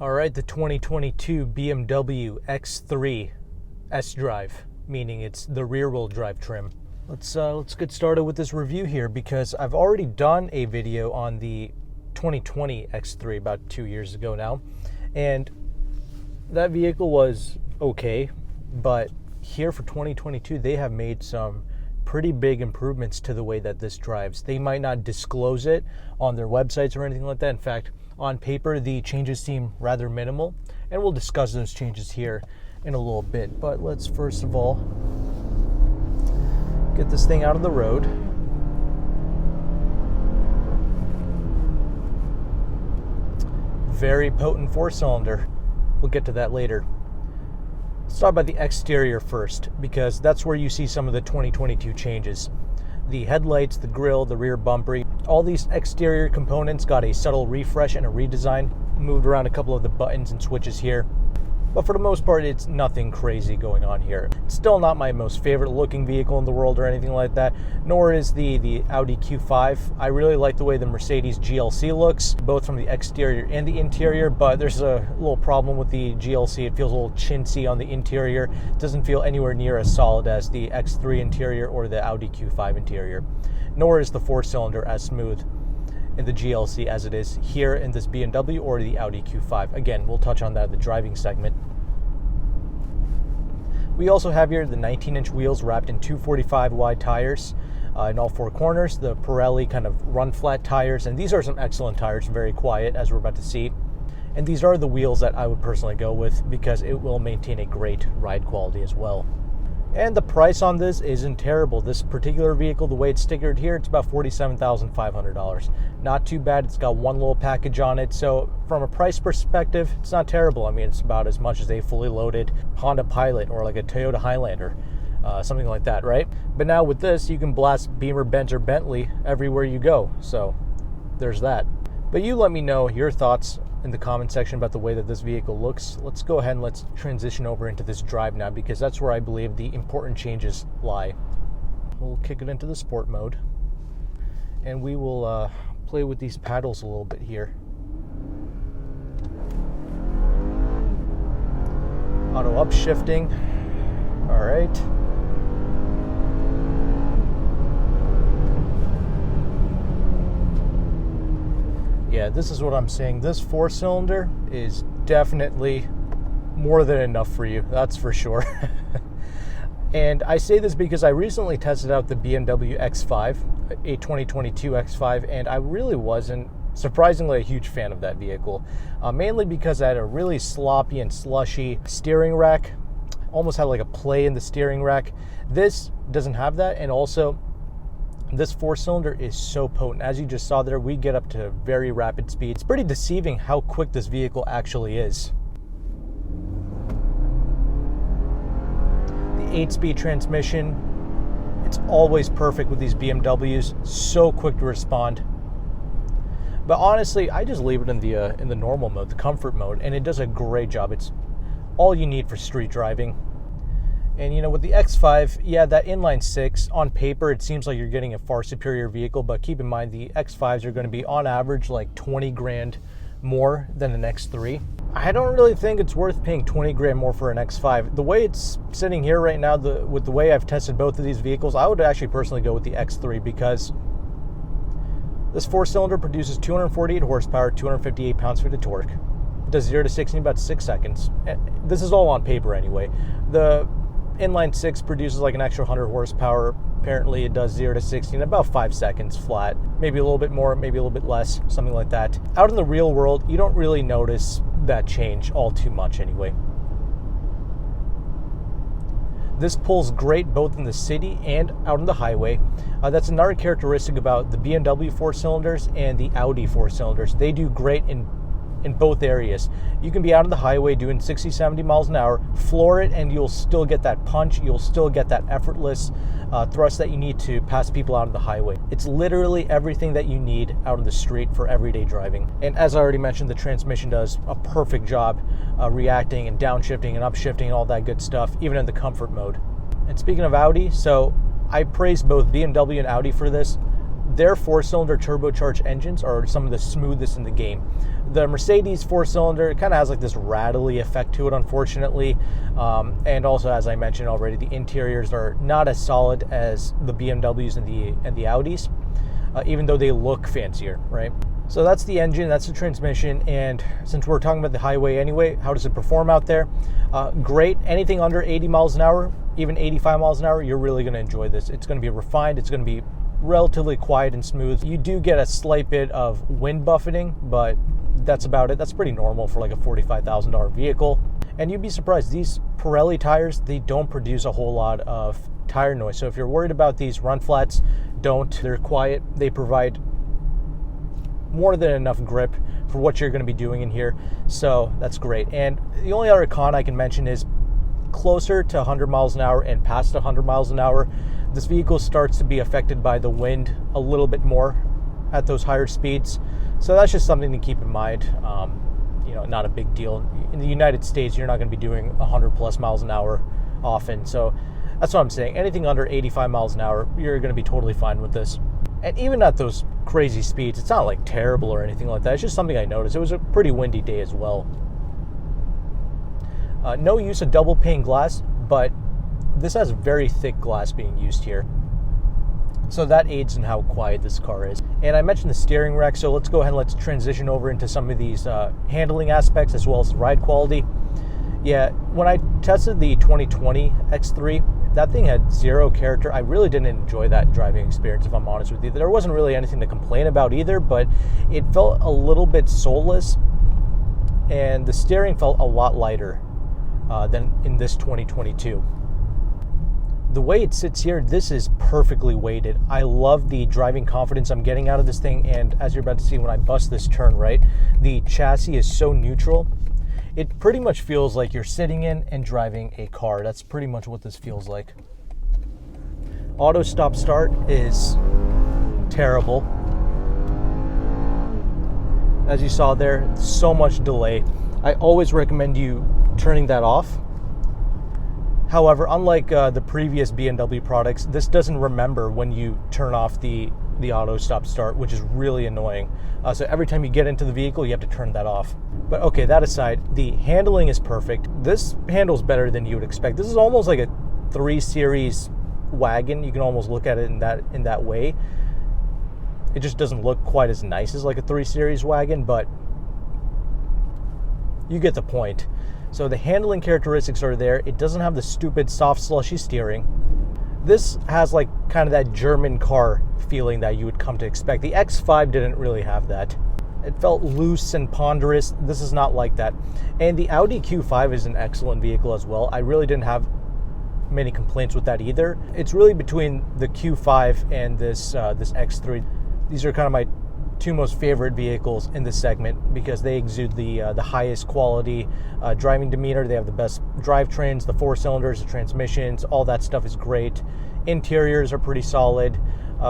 All right, the 2022 BMW X3 sDrive, meaning it's the rear-wheel drive trim. Let's get started with this review here because I've already done a video on the 2020 X3 about 2 years ago now, and that vehicle was okay, but here for 2022 they have made some pretty big improvements to the way that this drives. They might not disclose it on their websites or anything like that. In fact, on paper, the changes seem rather minimal, and we'll discuss those changes here in a little bit. But let's first of all get this thing out of the road. Very potent four-cylinder. We'll get to that later. Let's talk about the exterior first, because that's where you see some of the 2022 changes. The headlights, the grille, the rear bumper, all these exterior components got a subtle refresh and a redesign. Moved around a couple of the buttons and switches here. But for the most part, it's nothing crazy going on here. It's still not my most favorite looking vehicle in the world or anything like that, nor is the Audi Q5. I really like the way the Mercedes GLC looks, both from the exterior and the interior, but there's a little problem with the GLC. It feels a little chintzy on the interior. It doesn't feel anywhere near as solid as the X3 interior or the Audi Q5 interior, nor is the four-cylinder as smooth in the GLC as it is here in this BMW or the Audi Q5. Again, we'll touch on that in the driving segment. We also have here the 19-inch wheels wrapped in 245 wide tires in all four corners, the Pirelli kind of run flat tires, and these are some excellent tires, very quiet as we're about to see. And these are the wheels that I would personally go with because it will maintain a great ride quality as well. And the price on this isn't terrible. This particular vehicle, the way it's stickered here, it's about $47,500. Not too bad. It's got one little package on it. So from a price perspective, it's not terrible. I mean, it's about as much as a fully loaded Honda Pilot or like a Toyota Highlander, something like that, right? But now with this, you can blast Beamer, Benz, or Bentley everywhere you go. So there's that. But you let me know your thoughts in the comment section about the way that this vehicle looks. Let's go ahead and let's transition over into this drive now, because that's where I believe the important changes lie. We'll kick it into the sport mode, and we will play with these paddles a little bit here. Auto upshifting. All right. Yeah, this is what I'm saying. This four-cylinder is definitely more than enough for you, that's for sure. And I say this because I recently tested out the BMW X5, a 2022 X5, and I really wasn't, surprisingly, a huge fan of that vehicle. Mainly because I had a really sloppy and slushy steering rack. Almost had like a play in the steering rack. This doesn't have that, and also this four-cylinder is so potent. As you just saw there, we get up to very rapid speed. It's pretty deceiving how quick this vehicle actually is. The 8-speed transmission, it's always perfect with these BMWs. So quick to respond. But honestly, I just leave it in the normal mode, the comfort mode, and it does a great job. It's all you need for street driving. And you know, with the X5, yeah, that inline six, on paper, it seems like you're getting a far superior vehicle, but keep in mind the X5s are going to be on average like 20 grand more than an X3. I don't really think it's worth paying 20 grand more for an X5. The way it's sitting here right now, with the way I've tested both of these vehicles, I would actually personally go with the X3 because this four-cylinder produces 248 horsepower, 258 pounds-feet of torque. It does 0 to 60 in about 6 seconds. This is all on paper anyway. The inline six produces like an extra 100 horsepower. Apparently it does 0 to 60 in about 5 seconds flat. Maybe a little bit more, maybe a little bit less, something like that. Out in the real world, you don't really notice that change all too much anyway. This pulls great both in the city and out on the highway. That's another characteristic about the BMW four-cylinders and the Audi four-cylinders. They do great in both areas. You can be out on the highway doing 60, 70 miles an hour, floor it, and you'll still get that punch. You'll still get that effortless thrust that you need to pass people out on the highway. It's literally everything that you need out on the street for everyday driving. And as I already mentioned, the transmission does a perfect job reacting and downshifting and upshifting and all that good stuff, even in the comfort mode. And speaking of Audi, so I praise both BMW and Audi for this. their four-cylinder turbocharged engines are some of the smoothest in the game. The Mercedes four-cylinder kind of has like this rattly effect to it, unfortunately. And also, as I mentioned already, the interiors are not as solid as the BMWs and the Audis, even though they look fancier, right? So that's the engine, that's the transmission, and since we're talking about the highway anyway, how does it perform out there? Great. Anything under 80 miles an hour, even 85 miles an hour, you're really going to enjoy this. It's going to be refined, it's going to be relatively quiet and smooth. You do get a slight bit of wind buffeting, but that's about it. That's pretty normal for like a $45,000 vehicle. And you'd be surprised, these Pirelli tires, they don't produce a whole lot of tire noise. So if you're worried about these run flats, don't. They're quiet. They provide more than enough grip for what you're going to be doing in here. So that's great. And the only other con I can mention is closer to 100 miles an hour and past 100 miles an hour, this vehicle starts to be affected by the wind a little bit more at those higher speeds. So that's just something to keep in mind. You know, not a big deal. In the United States, you're not going to be doing 100 plus miles an hour often. So that's what I'm saying. Anything under 85 miles an hour, you're going to be totally fine with this. And even at those crazy speeds, it's not like terrible or anything like that. It's just something I noticed. It was a pretty windy day as well. No use of double pane glass, but this has very thick glass being used here. So that aids in how quiet this car is. And I mentioned the steering rack, so let's go ahead and let's transition over into some of these handling aspects as well as the ride quality. Yeah, when I tested the 2020 X3, that thing had zero character. I really didn't enjoy that driving experience, if I'm honest with you. There wasn't really anything to complain about either, but it felt a little bit soulless, and the steering felt a lot lighter than in this 2022. The way it sits here, this is perfectly weighted. I love the driving confidence I'm getting out of this thing, and as you're about to see when I bust this turn, right, the chassis is so neutral. It pretty much feels like you're sitting in and driving a car. That's pretty much what this feels like. Auto stop start is terrible. As you saw there, so much delay. I always recommend you turning that off. However, unlike the previous BMW products, this doesn't remember when you turn off the auto stop start, which is really annoying. So every time you get into the vehicle, you have to turn that off. But okay, that aside, the handling is perfect. This handles better than you would expect. This is almost like a 3 Series wagon. You can almost look at it in that way. It just doesn't look quite as nice as like a 3 Series wagon, but you get the point. So the handling characteristics are there. It doesn't have the stupid soft slushy steering. This has like kind of that German car feeling that you would come to expect. The X5 didn't really have that. It felt loose and ponderous. This is not like that. And the Audi Q5 is an excellent vehicle as well. I really didn't have many complaints with that either. It's really between the Q5 and this X3. These are kind of my two most favorite vehicles in this segment because they exude the highest quality driving demeanor. They have the best drivetrains, the 4 cylinders, the transmissions, all that stuff is great. Interiors are pretty solid.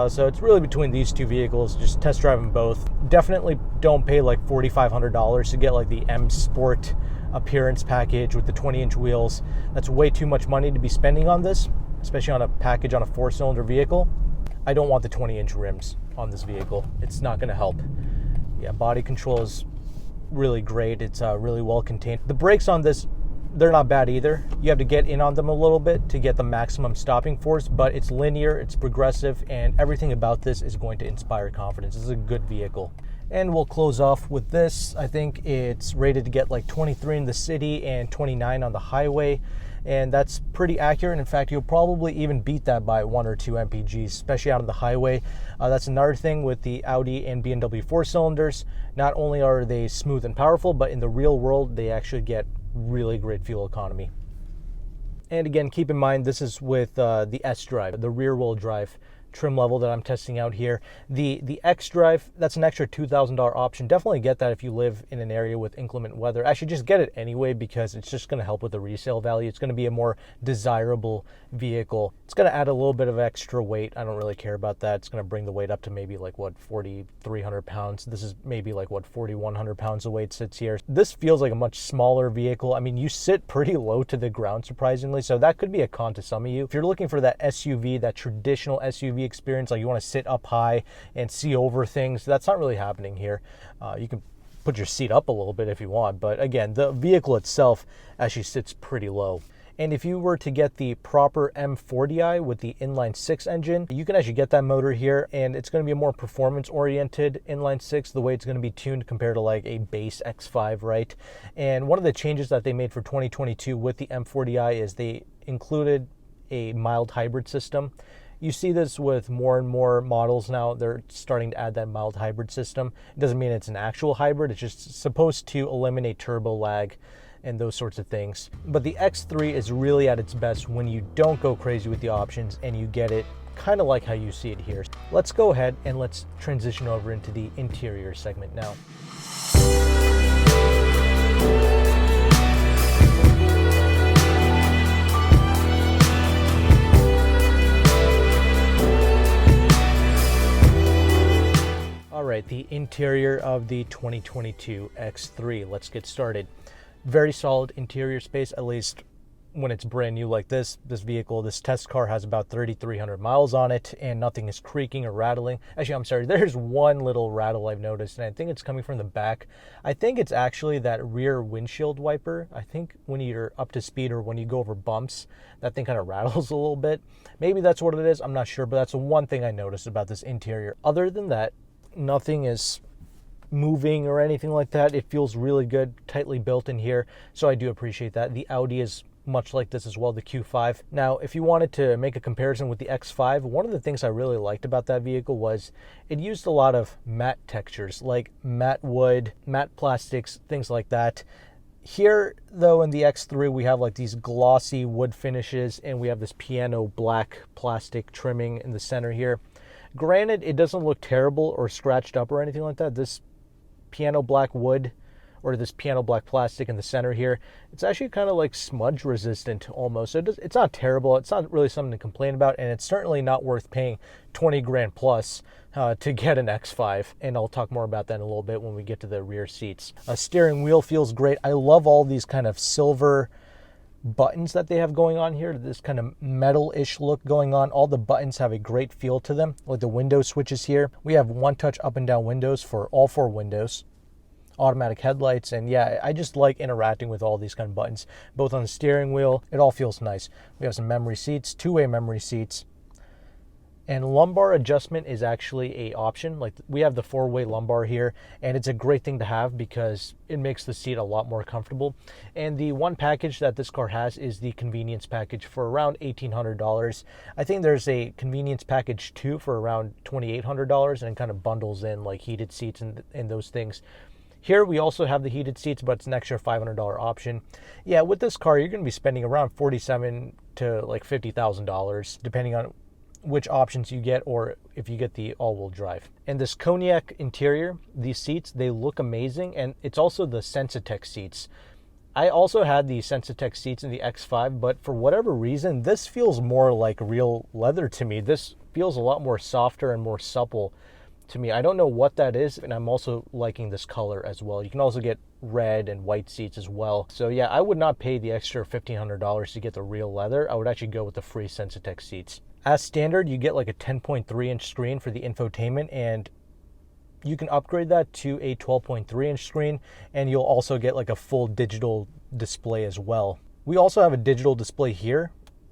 So it's really between these two vehicles. Just test drive them both. Definitely don't pay like $4,500 to get like the M Sport appearance package with the 20-inch wheels. That's way too much money to be spending on this, especially on a package on a 4-cylinder vehicle. I don't want the 20-inch rims on this vehicle. It's not going to help. Yeah, body control is really great. It's really well contained. The brakes on this, they're not bad either. You have to get in on them a little bit to get the maximum stopping force, but it's linear, it's progressive, and everything about this is going to inspire confidence. This is a good vehicle. And we'll close off with this. I think it's rated to get like 23 in the city and 29 on the highway. And that's pretty accurate. In fact, you'll probably even beat that by 1 or 2 mpgs, especially out on the highway. That's another thing with the Audi and BMW 4-cylinders. Not only are they smooth and powerful, but in the real world, they actually get really great fuel economy. And again, keep in mind, this is with the sDrive, the rear-wheel drive trim level that I'm testing out here. The xDrive, that's an extra $2,000 option. Definitely get that if you live in an area with inclement weather. Actually, just get it anyway because it's just going to help with the resale value. It's going to be a more desirable vehicle. It's going to add a little bit of extra weight. I don't really care about that. It's going to bring the weight up to maybe like what, 4,300 pounds. This is maybe like what, 4,100 pounds of weight sits here. This feels like a much smaller vehicle. I mean, you sit pretty low to the ground, surprisingly, so that could be a con to some of you. If you're looking for that SUV, that traditional SUV SUV experience, like you want to sit up high and see over things. That's not really happening here. You can put your seat up a little bit if you want, but again, the vehicle itself actually sits pretty low. And if you were to get the proper M40i with the inline-6 engine, you can actually get that motor here, and it's going to be a more performance-oriented inline-6, the way it's going to be tuned compared to like a base X5, right? And one of the changes that they made for 2022 with the M40i is they included a mild hybrid system. You see this with more and more models now. They're starting to add that mild hybrid system. It doesn't mean it's an actual hybrid. It's just supposed to eliminate turbo lag and those sorts of things. But the X3 is really at its best when you don't go crazy with the options and you get it kind of like how you see it here. Let's go ahead and let's transition over into the interior segment now. All right, the interior of the 2022 X3. Let's get started. Very solid interior space, at least when it's brand new like this. This vehicle, this test car has about 3,300 miles on it, and nothing is creaking or rattling. Actually, I'm sorry, there's one little rattle I've noticed, and I think it's coming from the back. I think it's actually that rear windshield wiper. I think when you're up to speed or when you go over bumps, that thing kind of rattles a little bit. Maybe that's what it is, I'm not sure, but that's the one thing I noticed about this interior. Other than that, nothing is moving or anything like that. It feels really good, tightly built in here, so I do appreciate that. The Audi is much like this as well, the Q5. Now, if you wanted to make a comparison with the X5, one of the things I really liked about that vehicle was it used a lot of matte textures, like matte wood, matte plastics, things like that. Here, though, in the X3, we have like these glossy wood finishes, and we have this piano black plastic trimming in the center here. Granted, it doesn't look terrible or scratched up or anything like that. This piano black wood, or this piano black plastic in the center here, it's actually kind of like smudge resistant almost. So it's not terrible. It's not really something to complain about, and it's certainly not worth paying 20 grand plus to get an X5. And I'll talk more about that in a little bit when we get to the rear seats. A steering wheel feels great. I love all these kind of silver buttons that they have going on here, this kind of metal-ish look going on. All the buttons have a great feel to them, like the window switches here. We have one-touch up and down windows for all 4 windows, automatic headlights, and yeah, I just like interacting with all these kind of buttons, both on the steering wheel. It all feels nice. We have some memory seats, 2-way memory seats, and lumbar adjustment is actually an option. Like, we have the 4-way lumbar here, and it's a great thing to have because it makes the seat a lot more comfortable. And the one package that this car has is the convenience package for around $1,800. I think there's a convenience package 2 for around $2,800, and it kind of bundles in like heated seats and those things. Here we also have the heated seats, but it's an extra $500 option. Yeah, with this car, you're going to be spending around $47,000 to like $50,000, depending on which options you get, or if you get the all-wheel drive. And this cognac interior, these seats, they look amazing, and it's also the Sensitech seats. I also had the Sensitech seats in the X5, but for whatever reason, this feels more like real leather to me. This feels a lot more softer and more supple to me. I don't know what that is, and I'm also liking this color as well. You can also get red and white seats as well. So yeah, I would not pay the extra $1,500 to get the real leather. I would actually go with the free Sensitech seats. As standard, you get like a 10.3-inch screen for the infotainment, and you can upgrade that to a 12.3-inch screen, and you'll also get like a full digital display as well. We also have a digital display here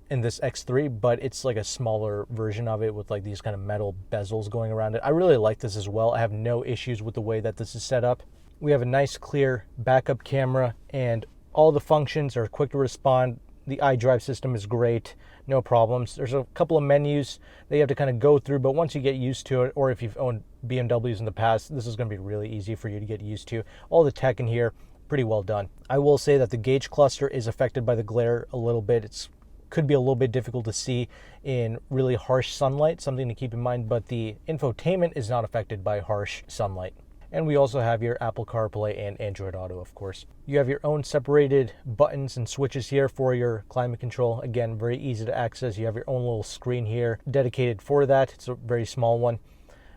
in this X3, but it's like a smaller version of it with like these kind of metal bezels going around it. I really like this as well. I have no issues with the way that this is set up. We have a nice clear backup camera, and all the functions are quick to respond. The iDrive system is great, no problems. There's a couple of menus that you have to kind of go through, but once you get used to it, or if you've owned BMWs in the past, this is going to be really easy for you to get used to. All the tech in here, pretty well done. I will say that the gauge cluster is affected by the glare a little bit. It's could be a little bit difficult to see in really harsh sunlight, something to keep in mind, but the infotainment is not affected by harsh sunlight. And we also have your Apple CarPlay and Android Auto, of course. You have your own separated buttons and switches here for your climate control. Again, very easy to access. You have your own little screen here dedicated for that. It's a very small one.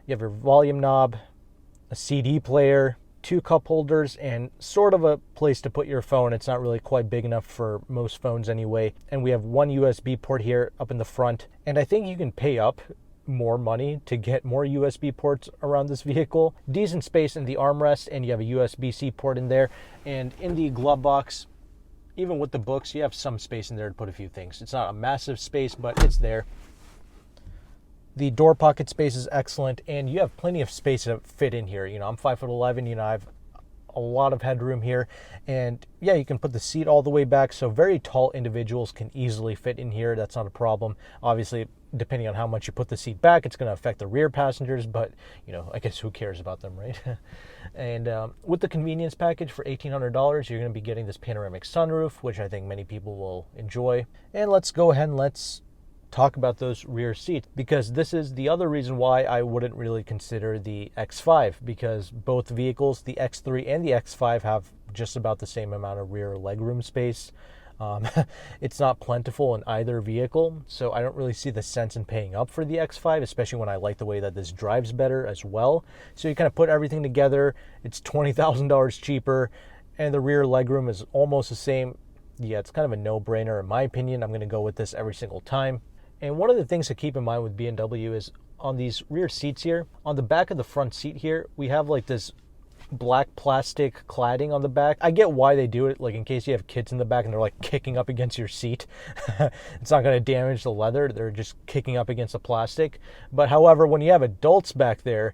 You have your volume knob, a CD player, 2 cup holders, and sort of a place to put your phone. It's not really quite big enough for most phones anyway. And we have one USB port here up in the front. And I think you can pay up more money to get more USB ports around this vehicle. Decent space in the armrest, and you have a USB-C port in there. And in the glove box, even with the books, you have some space in there to put a few things. It's not a massive space, but it's there. The door pocket space is excellent, and you have plenty of space to fit in here. You know, I'm 5'11", you know, I have a lot of headroom here. And yeah, you can put the seat all the way back, so very tall individuals can easily fit in here. That's not a problem. Obviously, depending on how much you put the seat back, it's going to affect the rear passengers, but, you know, I guess who cares about them, right? And with the convenience package for $1,800, you're going to be getting this panoramic sunroof, which I think many people will enjoy. And let's go ahead and let's talk about those rear seats, because this is the other reason why I wouldn't really consider the X5, because both vehicles, the X3 and the X5, have just about the same amount of rear legroom space. It's not plentiful in either vehicle, so I don't really see the sense in paying up for the X5, especially when I like the way that this drives better as well. So you kind of put everything together, it's $20,000 cheaper, and the rear legroom is almost the same. Yeah, it's kind of a no-brainer in my opinion. I'm going to go with this every single time. And one of the things to keep in mind with BMW is on these rear seats here, on the back of the front seat here, we have like this black plastic cladding on the back. I get why they do it, like in case you have kids in the back and they're like kicking up against your seat. It's not going to damage the leather, they're just kicking up against the plastic. But however, when you have adults back there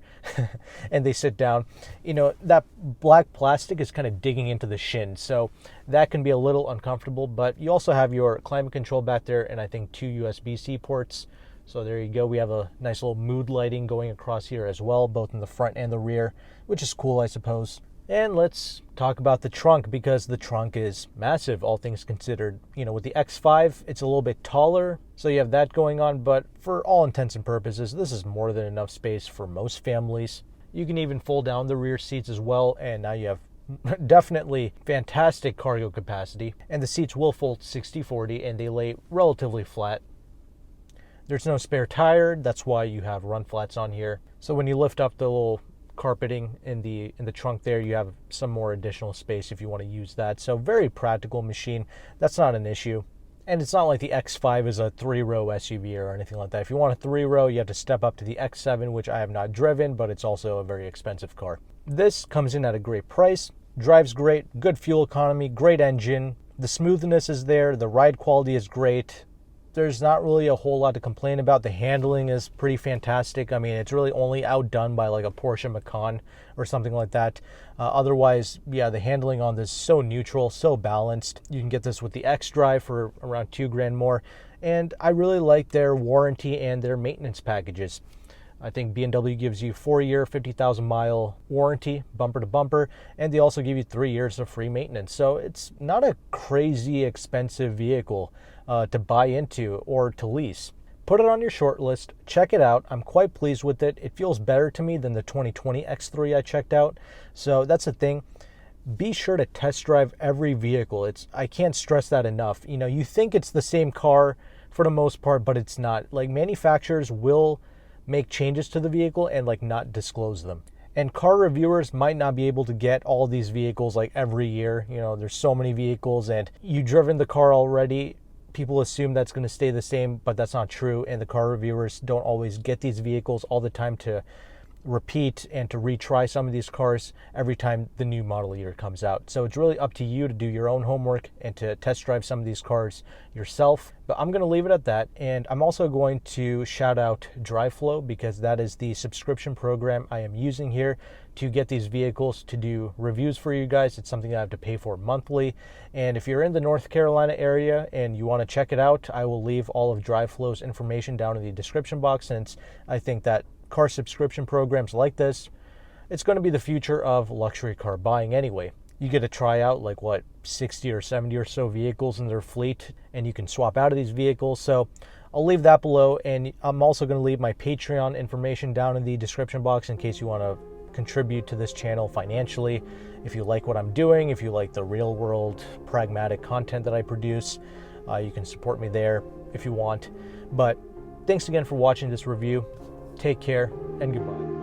and they sit down, you know, that black plastic is kind of digging into the shin, so that can be a little uncomfortable. But you also have your climate control back there, and I think 2 USB-C ports. So there you go. We have a nice little mood lighting going across here as well, both in the front and the rear, which is cool, I suppose. And let's talk about the trunk, because the trunk is massive, all things considered. You know, with the X5, it's a little bit taller, so you have that going on, but for all intents and purposes, this is more than enough space for most families. You can even fold down the rear seats as well, and now you have definitely fantastic cargo capacity. And the seats will fold 60/40, and they lay relatively flat. There's no spare tire, that's why you have run flats on here. So when you lift up the little carpeting in the trunk there, you have some more additional space if you want to use that. So very practical machine. That's not an issue. And it's not like the X5 is a 3-row SUV or anything like that. If you want a 3-row, you have to step up to the X7, which I have not driven, but it's also a very expensive car. This comes in at a great price, drives great, good fuel economy, great engine. The smoothness is there, the ride quality is great. There's not really a whole lot to complain about. The handling is pretty fantastic. I mean, it's really only outdone by like a Porsche Macan or something like that. Otherwise, yeah, the handling on this is so neutral, so balanced. You can get this with the xDrive for around $2,000 more. And I really like their warranty and their maintenance packages. I think BMW gives you 4-year, 50,000-mile warranty, bumper to bumper, and they also give you 3 years of free maintenance. So it's not a crazy expensive vehicle to buy into or to lease. Put it on your short list, check it out. I'm quite pleased with it. It feels better to me than the 2020 X3 I checked out. So that's the thing. Be sure to test drive every vehicle. I can't stress that enough. You know, you think it's the same car for the most part, but it's not. Like, manufacturers will make changes to the vehicle and like not disclose them. And car reviewers might not be able to get all these vehicles like every year. You know, there's so many vehicles, and you've driven the car already. People assume that's going to stay the same, but that's not true. And the car reviewers don't always get these vehicles all the time to repeat and to retry some of these cars every time the new model year comes out. So it's really up to you to do your own homework and to test drive some of these cars yourself. But I'm going to leave it at that. And I'm also going to shout out DriveFlow, because that is the subscription program I am using here to get these vehicles, to do reviews for you guys. It's something that I have to pay for monthly. And if you're in the North Carolina area and you want to check it out, I will leave all of DriveFlow's information down in the description box, since I think that car subscription programs like this, it's going to be the future of luxury car buying anyway. You get to try out like 60 or 70 or so vehicles in their fleet, and you can swap out of these vehicles. So I'll leave that below, and I'm also going to leave my Patreon information down in the description box in case you want to contribute to this channel financially. If you like what I'm doing, if you like the real world pragmatic content that I produce, you can support me there if you want. But thanks again for watching this review. Take care, and goodbye.